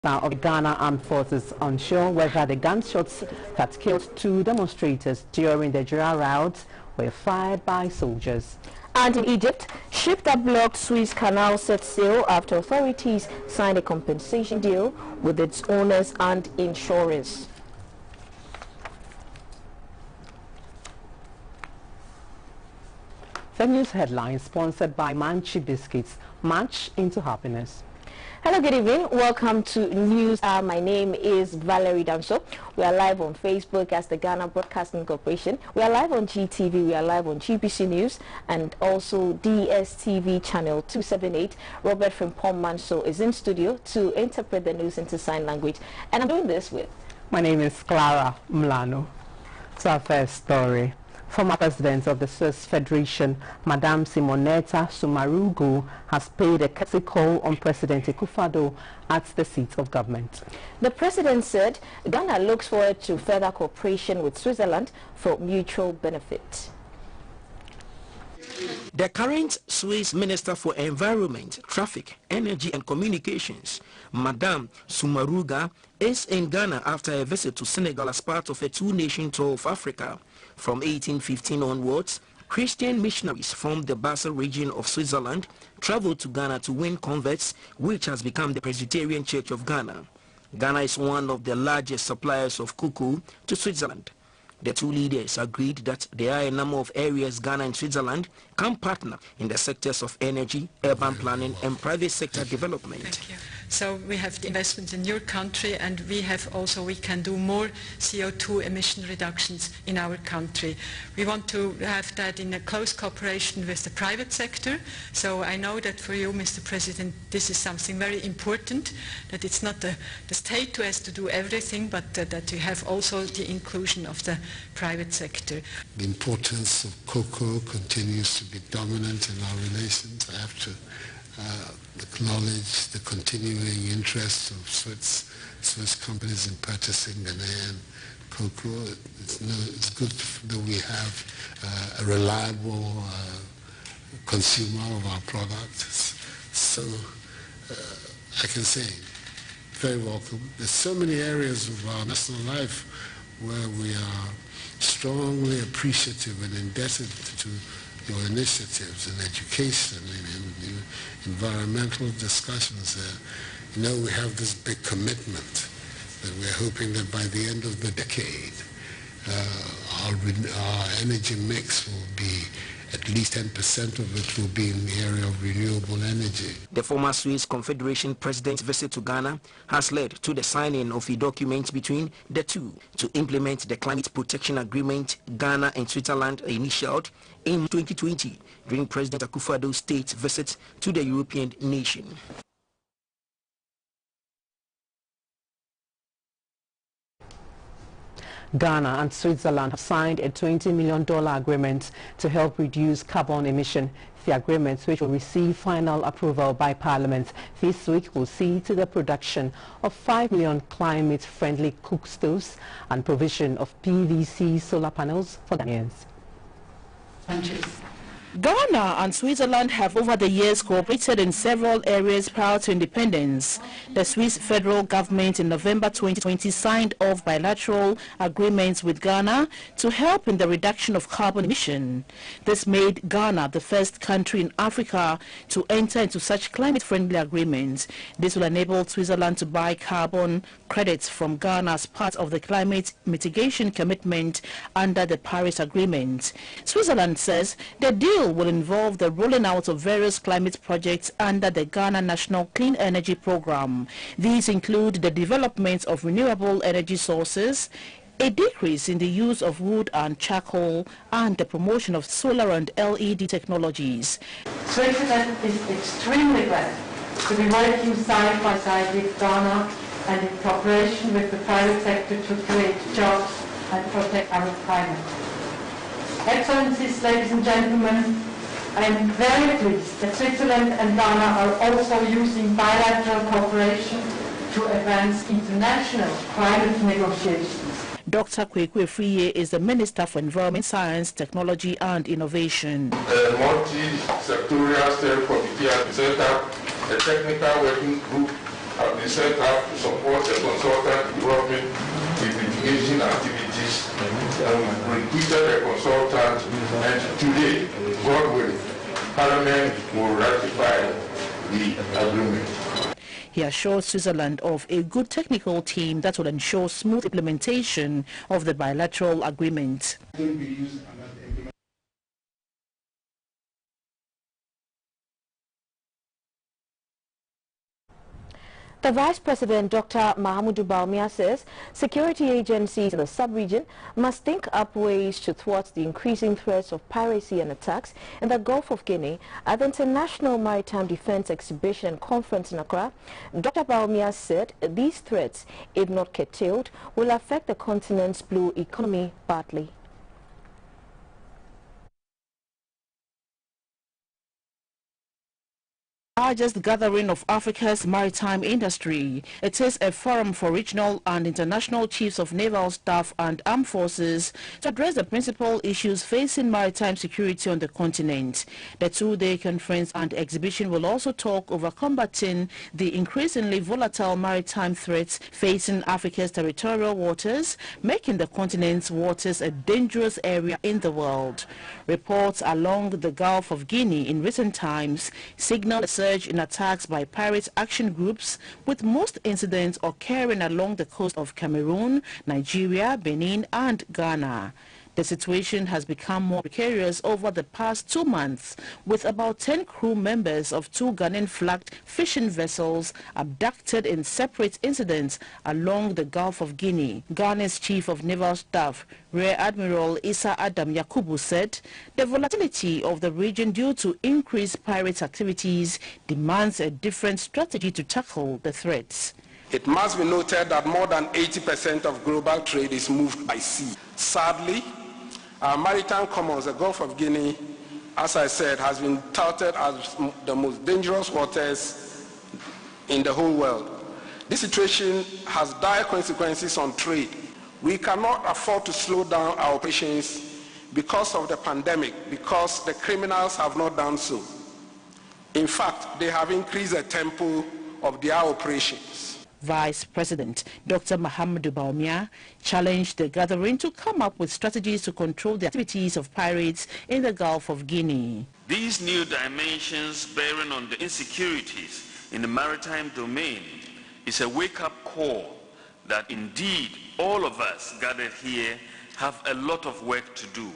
Minister of Ghana Armed Forces unsure whether the gunshots that killed 2 demonstrators during the Jura rout were fired by soldiers. And in Egypt, ship that blocked Suez Canal set sail after authorities signed a compensation deal with its owners and insurers. The news headline sponsored by Manchi Biscuits, March into Happiness. Hello, good evening. Welcome to News. My name is Valerie Damso. We are live on Facebook as the Ghana Broadcasting Corporation. We are live on GTV. We are live on GBC News and also DSTV channel 278. Robert Frimpong Manso is in studio to interpret the news into sign language. And I'm doing this with... My name is Clara Mlano. So our first story. Former President of the Swiss Federation, Madame Simonetta Sommaruga, has paid a courtesy call on President Akufo-Addo at the seat of government. The president said Ghana looks forward to further cooperation with Switzerland for mutual benefit. The current Swiss Minister for Environment, Traffic, Energy and Communications, Madame Sommaruga, is in Ghana after a visit to Senegal as part of a 2-nation tour of Africa. From 1815 onwards, Christian missionaries from the Basel region of Switzerland traveled to Ghana to win converts, which has become the Presbyterian Church of Ghana. Ghana is one of the largest suppliers of cocoa to Switzerland. The two leaders agreed that there are a number of areas Ghana and Switzerland can partner in the sectors of energy, urban planning and private sector development. Thank you. So we have the investments in your country, and we can do more CO2 emission reductions in our country. We want to have that in a close cooperation with the private sector. So I know that for you, Mr. President, this is something very important, that it's not the state who has to do everything, but that you have also the inclusion of the private sector. The importance of cocoa continues to be dominant in our relations. I have to acknowledge the continuing interest of Swiss companies in purchasing Ghanaian cocoa. It's good that we have a reliable consumer of our products. So I can say, very welcome. There's so many areas of our national life where we are strongly appreciative and indebted to your initiatives in education and in environmental discussions. We have this big commitment that we're hoping that by the end of the decade, our energy mix will be at least 10% of it will be in the area of renewable energy. The former Swiss Confederation President's visit to Ghana has led to the signing of a document between the two to implement the Climate Protection Agreement Ghana and Switzerland initialed in 2020 during President Akufo-Addo's state visit to the European nation. Ghana and Switzerland have signed a $20 million agreement to help reduce carbon emission. The agreement, which will receive final approval by Parliament this week, will see to the production of 5 million climate-friendly cook stoves and provision of PVC solar panels for Ghanaians. Ghana and Switzerland have over the years cooperated in several areas prior to independence. The Swiss federal government in November 2020 signed off bilateral agreements with Ghana to help in the reduction of carbon emission. This made Ghana the first country in Africa to enter into such climate-friendly agreements. This will enable Switzerland to buy carbon credits from Ghana as part of the climate mitigation commitment under the Paris Agreement. Switzerland says the deal will involve the rolling out of various climate projects under the Ghana National Clean Energy Program. These include the development of renewable energy sources, a decrease in the use of wood and charcoal, and the promotion of solar and LED technologies. Switzerland is extremely glad to be working side by side with Ghana and in cooperation with the private sector to create jobs and protect our climate. Excellencies, ladies and gentlemen, I am very pleased that Switzerland and Ghana are also using bilateral cooperation to advance international climate negotiations. Dr. Kwekwe Friye is the Minister for Environment, Science, Technology and Innovation. A multi-sectorial steering committee has set up a technical working group have been set up to support the consultant development with mitigation activities, and we recruited a consultant, and today, God willing, Parliament will ratify the agreement. He assured Switzerland of a good technical team that will ensure smooth implementation of the bilateral agreement. The Vice President, Dr. Mahamudu Bawumia, says security agencies in the sub-region must think up ways to thwart the increasing threats of piracy and attacks in the Gulf of Guinea at the International Maritime Defense Exhibition Conference in Accra. Dr. Bawumia said these threats, if not curtailed, will affect the continent's blue economy badly. Largest gathering of Africa's maritime industry. It is a forum for regional and international chiefs of naval staff and armed forces to address the principal issues facing maritime security on the continent. The two-day conference and exhibition will also talk over combating the increasingly volatile maritime threats facing Africa's territorial waters, making the continent's waters a dangerous area in the world. Reports along the Gulf of Guinea in recent times signal a surge in attacks by pirate action groups, with most incidents occurring along the coast of Cameroon, Nigeria, Benin and Ghana. The situation has become more precarious over the past 2 months, with about 10 crew members of 2 Ghanaian-flagged fishing vessels abducted in separate incidents along the Gulf of Guinea. Ghana's Chief of Naval Staff, Rear Admiral Issa Adam Yakubu, said the volatility of the region due to increased pirate activities demands a different strategy to tackle the threats. It must be noted that more than 80% of global trade is moved by sea. Sadly, our maritime commons, the Gulf of Guinea, as I said, has been touted as the most dangerous waters in the whole world. This situation has dire consequences on trade. We cannot afford to slow down our operations because of the pandemic, because the criminals have not done so. In fact, they have increased the tempo of their operations. Vice President Dr. Mahamudu Bawumia challenged the gathering to come up with strategies to control the activities of pirates in the Gulf of Guinea. These new dimensions bearing on the insecurities in the maritime domain is a wake-up call that indeed all of us gathered here have a lot of work to do.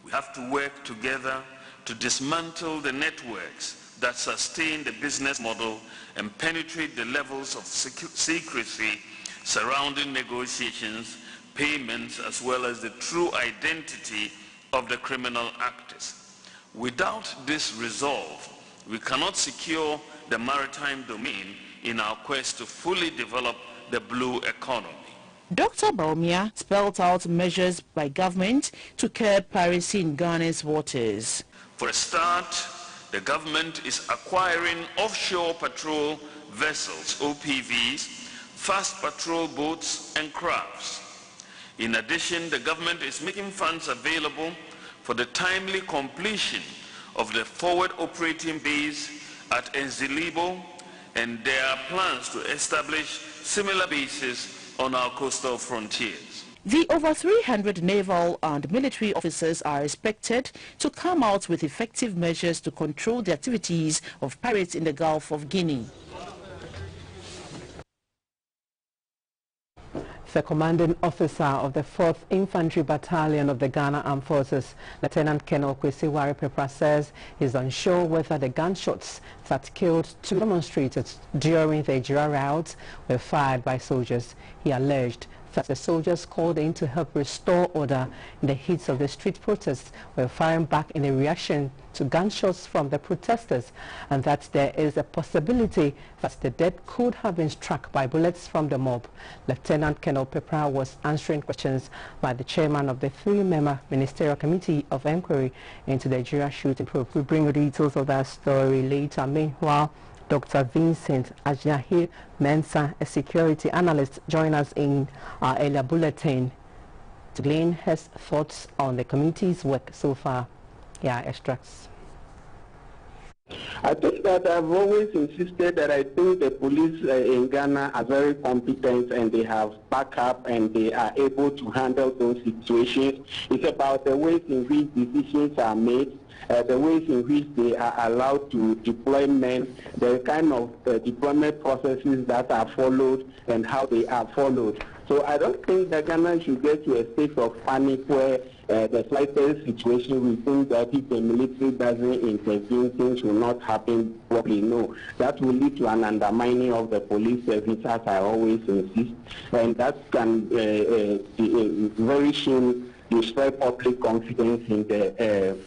We have to work together to dismantle the networks that sustain the business model and penetrate the levels of secrecy surrounding negotiations, payments, as well as the true identity of the criminal actors. Without this resolve, we cannot secure the maritime domain in our quest to fully develop the blue economy. Dr. Bawumia spelled out measures by government to curb piracy in Ghana's waters. For a start, the government is acquiring offshore patrol vessels, OPVs, fast patrol boats and crafts. In addition, the government is making funds available for the timely completion of the forward operating base at Enzilibo, and there are plans to establish similar bases on our coastal frontiers. The over 300 naval and military officers are expected to come out with effective measures to control the activities of pirates in the Gulf of Guinea. The commanding officer of the 4th Infantry Battalion of the Ghana Armed Forces, Lieutenant Colonel Kwesi Ware-Prepra, says he's unsure whether the gunshots that killed 2 demonstrators during the Ejira riots were fired by soldiers. He alleged that the soldiers called in to help restore order in the heat of the street protests were firing back in a reaction to gunshots from the protesters, and that there is a possibility that the dead could have been struck by bullets from the mob. Lieutenant Colonel Prepra was answering questions by the chairman of the 3-member Ministerial Committee of Inquiry into the Ejira shooting probe. We bring you details of that story later. Meanwhile, Dr. Vincent Ajahir Mensah, a security analyst, joined us in our earlier bulletin to glean his thoughts on the committee's work so far. Yeah, extracts. I think that I've always insisted that I think the police in Ghana are very competent and they have backup and they are able to handle those situations. It's about the ways in which decisions are made, the ways in which they are allowed to deploy men, the kind of deployment processes that are followed and how they are followed. So I don't think that Ghana should get to a state of panic where the slightest situation we think that if the military doesn't intervene, things will not happen properly. No, that will lead to an undermining of the police service, as I always insist, and that can very soon destroy public confidence in the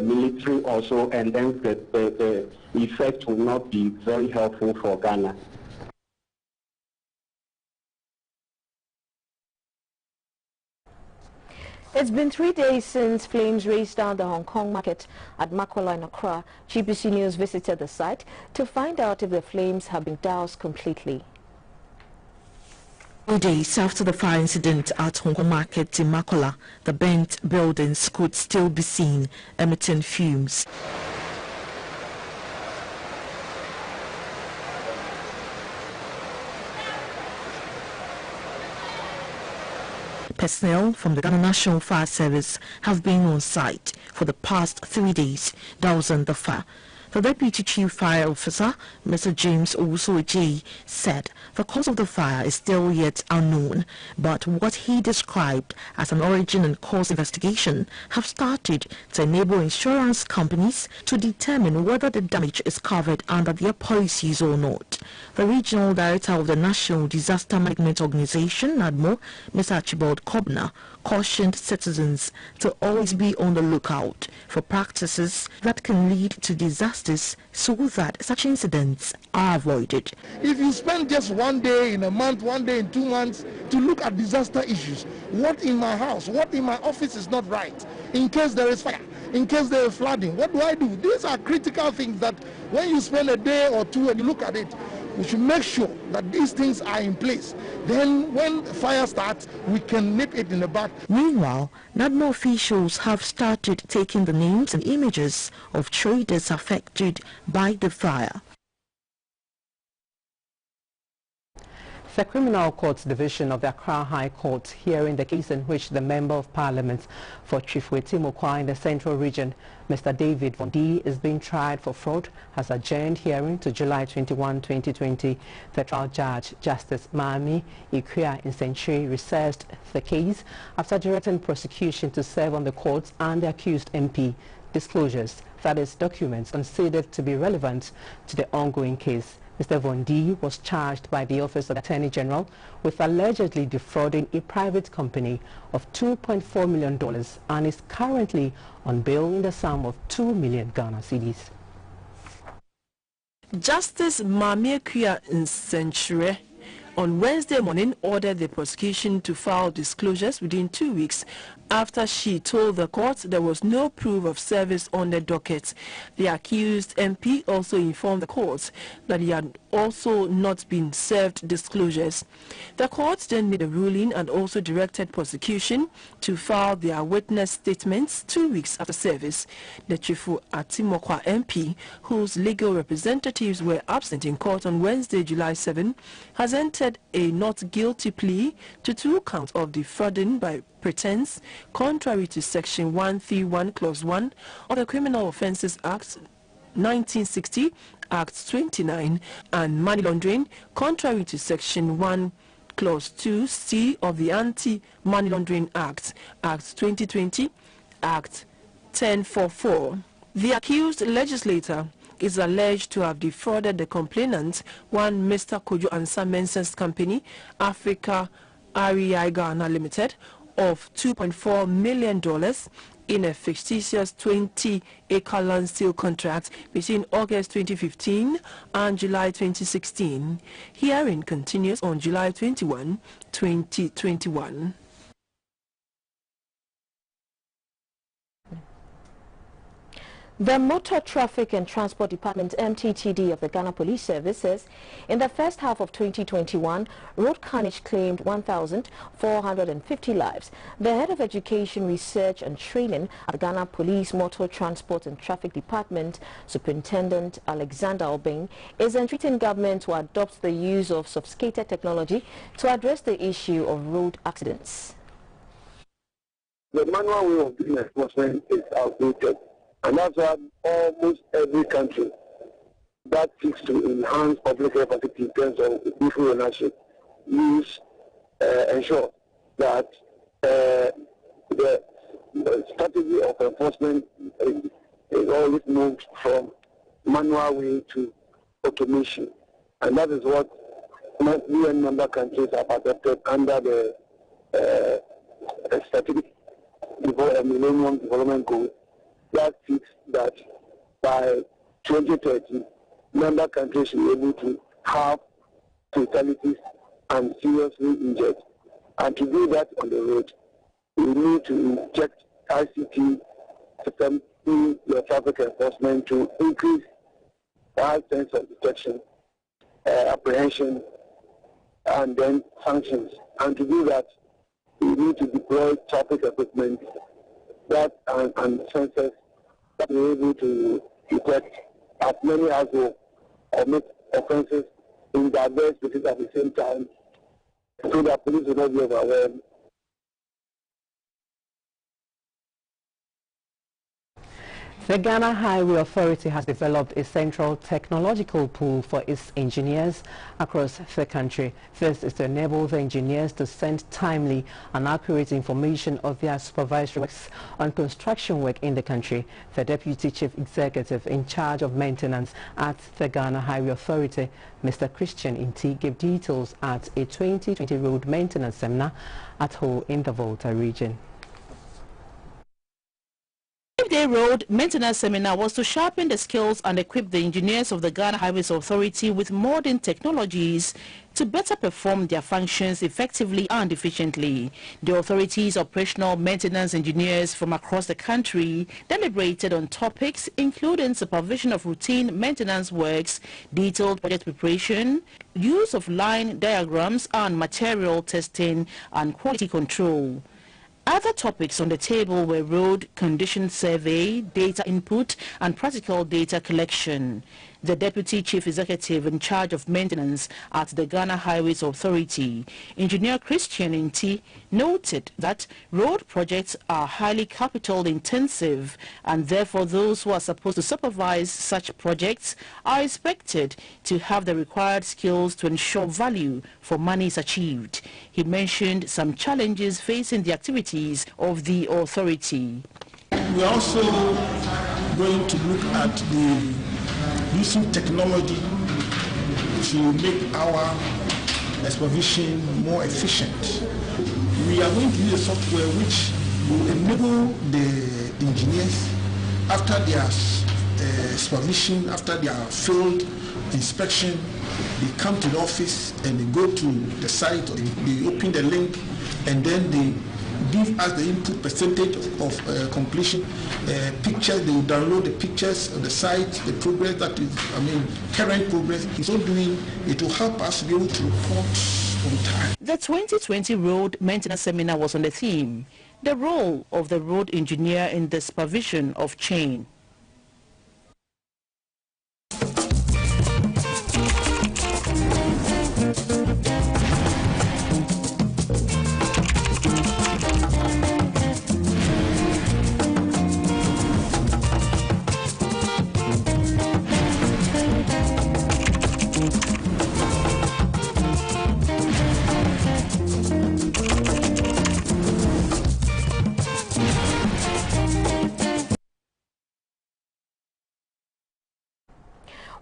military also, and then the effect will not be very helpful for Ghana. It's been 3 days since flames raced down the Hong Kong market at Makola in Accra. GBC News visited the site to find out if the flames have been doused completely. 2 days after the fire incident at Hong Kong market in Makola, the burnt buildings could still be seen emitting fumes. Personnel from the Ghana National Fire Service have been on site for the past 3 days dousing the fire. The Deputy Chief Fire Officer, Mr. James Owusu-Ejei, said the cause of the fire is still yet unknown, but what he described as an origin and cause investigation have started to enable insurance companies to determine whether the damage is covered under their policies or not. The Regional Director of the National Disaster Management Organization, NADMO, Mr. Archibald Kobna, cautioned citizens to always be on the lookout for practices that can lead to disasters so that such incidents are avoided. If you spend just 1 day in a month, 1 day in 2 months to look at disaster issues, what in my house, what in my office is not right, in case there is fire, in case there is flooding, what do I do? These are critical things that when you spend a day or two and you look at it, we should make sure that these things are in place. Then when fire starts, we can nip it in the bud. Meanwhile, NADMO officials have started taking the names and images of traders affected by the fire. The Criminal Courts Division of the Accra High Court, hearing the case in which the Member of Parliament for Chifwe-Timokwa in the Central Region, Mr. David Vondi, is being tried for fraud, has adjourned hearing to July 21, 2020. The trial judge, Justice Mami Ikuya in Century, recessed the case after directing prosecution to serve on the courts and the accused MP disclosures, that is, documents considered to be relevant to the ongoing case. Mr. Vondi was charged by the Office of the Attorney General with allegedly defrauding a private company of $2.4 million and is currently on bail in the sum of 2 million Ghana cedis. Justice Mami Ikuya Nsenshere on Wednesday morning ordered the prosecution to file disclosures within 2 weeks after she told the court there was no proof of service on the docket. The accused MP also informed the court that he had also not been served disclosures. The court then made a ruling and also directed prosecution to file their witness statements 2 weeks after service. The Chifwe-Timokwa MP, whose legal representatives were absent in court on Wednesday, July 7, has entered a not guilty plea to 2 counts of defrauding by pretense, contrary to Section 131, Clause 1 of the Criminal Offences Act 1960, Act 29, and money laundering, contrary to Section 1, Clause 2, C of the Anti-Money Laundering Act, Act 2020, Act 1044. The accused legislator is alleged to have defrauded the complainant, one Mr. Kojo Ansa Mensah's company, Africa REI Ghana Limited, of $2.4 million in a fictitious 20-acre land sale contract between August 2015 and July 2016. Hearing continues on July 21, 2021. The Motor Traffic and Transport Department (MTTD) of the Ghana Police Service says in the first half of 2021, road carnage claimed 1,450 lives. The head of Education, Research and Training at the Ghana Police Motor Transport and Traffic Department, Superintendent Alexander Obeng, is entreating government to adopt the use of sophisticated technology to address the issue of road accidents. The manual way of doing enforcement is outdated. And that's why almost every country that seeks to enhance public capacity in terms of vehicle ownership ensure that the strategy of enforcement is always moved from manual way to automation. And that is what UN member countries have adopted under the strategic Millennium Development Goals. That seeks that by 2030, member countries should be able to have fatalities and seriously injured. And to do that on the road, we need to inject ICT system in the traffic enforcement to increase the high sense of detection, apprehension, and then sanctions. And to do that, we need to deploy traffic equipment that and sensors that are able to detect as many as will commit offences in diverse places at the same time, so that police will not be overwhelmed. The Ghana Highway Authority has developed a central technological pool for its engineers across the country. This is to enable the engineers to send timely and accurate information of their supervisory works on construction work in the country. The Deputy Chief Executive in charge of maintenance at the Ghana Highway Authority, Mr. Christian Inti, gave details at a 2020 road maintenance seminar at Ho in the Volta region. The road maintenance seminar was to sharpen the skills and equip the engineers of the Ghana Highways Authority with modern technologies to better perform their functions effectively and efficiently. The authority's operational maintenance engineers from across the country deliberated on topics including supervision of routine maintenance works, detailed project preparation, use of line diagrams and material testing and quality control. Other topics on the table were road condition survey, data input and practical data collection. The Deputy Chief Executive in charge of maintenance at the Ghana Highways Authority, Engineer Christian Inti, noted that road projects are highly capital intensive and therefore those who are supposed to supervise such projects are expected to have the required skills to ensure value for money is achieved. He mentioned some challenges facing the activities of the authority. We are also going to look at the using technology to make our supervision more efficient. We are going to use a software which will enable the engineers, after their supervision, after their field inspection, they come to the office and they go to the site, or they open the link, and then they give us the input percentage of completion, pictures. They will download the pictures of the site, the progress that is, current progress. In so doing, it will help us be able to report on time. The 2020 road maintenance seminar was on the theme, the role of the road engineer in the supervision of chain.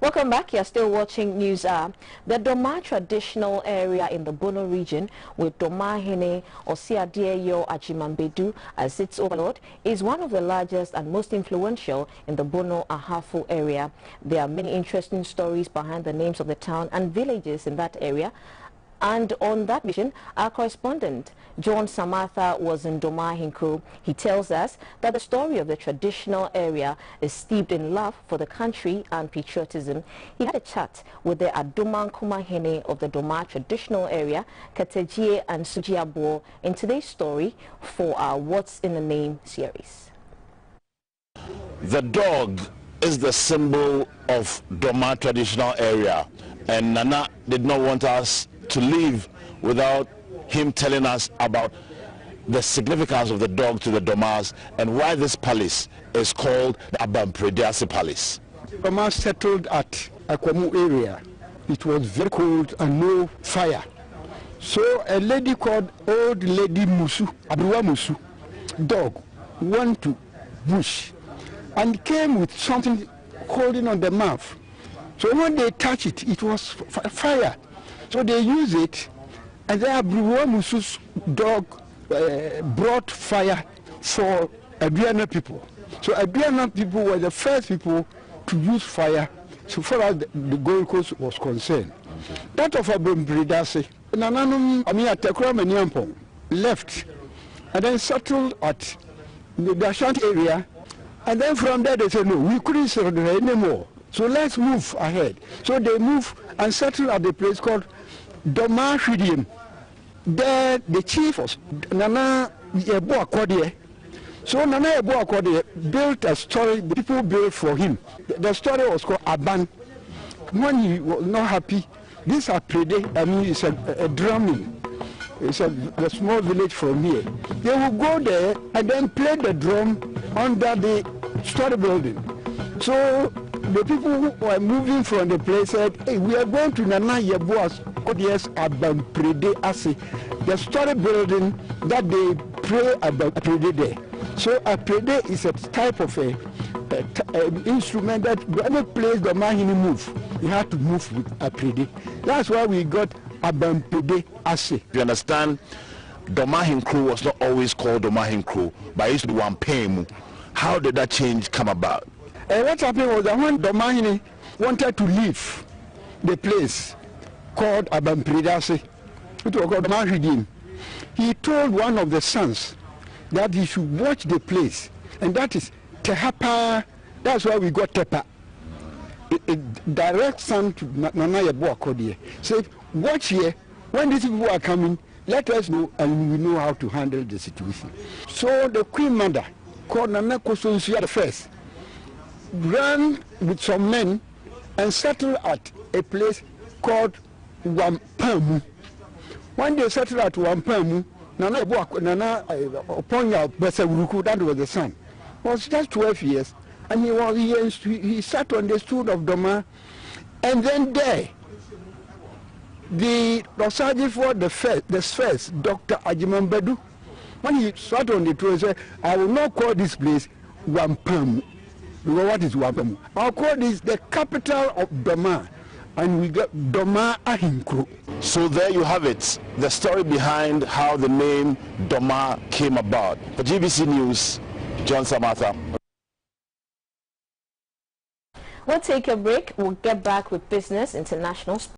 Welcome back. You're still watching News Hour. The Doma traditional area in the Bono region, with Doma Hene Osiadeyo Achimambedu as its overlord, is one of the largest and most influential in the Bono Ahafo area. There are many interesting stories behind the names of the town and villages in that area. And on that mission, our correspondent John Samatha was in Doma Hinkro. He tells us that the story of the traditional area is steeped in love for the country and patriotism. He had a chat with the Adoman Kumahene of the Doma traditional area, Katejie and Sujiabo, in today's story for our What's in the Name series. The dog is the symbol of Doma traditional area, and Nana did not want us to leave without him telling us about the significance of the dog to the Domas and why this palace is called the Abampredase Palace. Doma settled at Akwamu area. It was very cold and no fire. So a lady called Old Lady Musu, Abruwa Musu, dog, went to bush and came with something holding on the mouth. So when they touch it, it was fire. So they use it, and then Abruwa Musu's dog brought fire for Aduana people. So Aduana people were the first people to use fire so far as the Gold Coast was concerned. Okay. That of Abampredase, Nananum, Tekura Maniampong, left and then settled at the Ashanti area, and then from there they said, no, we couldn't settle there anymore, so let's move ahead. So they moved and settled at a place called Doma Hidium. There the chief was Nana Yebo Akodie. So Nana Yebo Akodie built a story the people built for him. The story was called Aban. When he was not happy, this Aprede, it's a drumming. It's a small village from here. They will go there and then play the drum under the story building. So the people who were moving from the place said, hey, we are going to Nana Yebo's Kodie's Abampredase, the story building that they pray about Aprede there. So Aprede is a type of a instrument that when it plays the mahini move, you have to move with Aprede. That's why we got Abampredase. You understand, Doma Hinkro was not always called Doma Hinkro, but it used to be Wampemu. How did that change come about? What happened was that when Domahini wanted to leave the place called Abampredase, it was called Mahidim, he told one of the sons that he should watch the place, and that is Tehapa. That's why we got Tepa. A direct son to Nana Yebo Akodie. Said, watch here, when these people are coming, let us know, and we know how to handle the situation. So the Queen Mother, called Nana Kosonsuya the first, ran with some men and settled at a place called Wampamu. When they settled at Wampamu, Nana Oponya Besawuruku, that was the son, was just 12 years, and he sat on the stool of Doma, and then there, the Rosaji for the first, Dr. Ajimambedu, when he sat on the throne, he said, I will not call this place Wampamu. What is Wampamu? I'll call this the capital of Doma, and we got Doma Hinkro. So there you have it, the story behind how the name Doma came about. For GBC News, John Samatha. We'll take a break. We'll get back with business, international.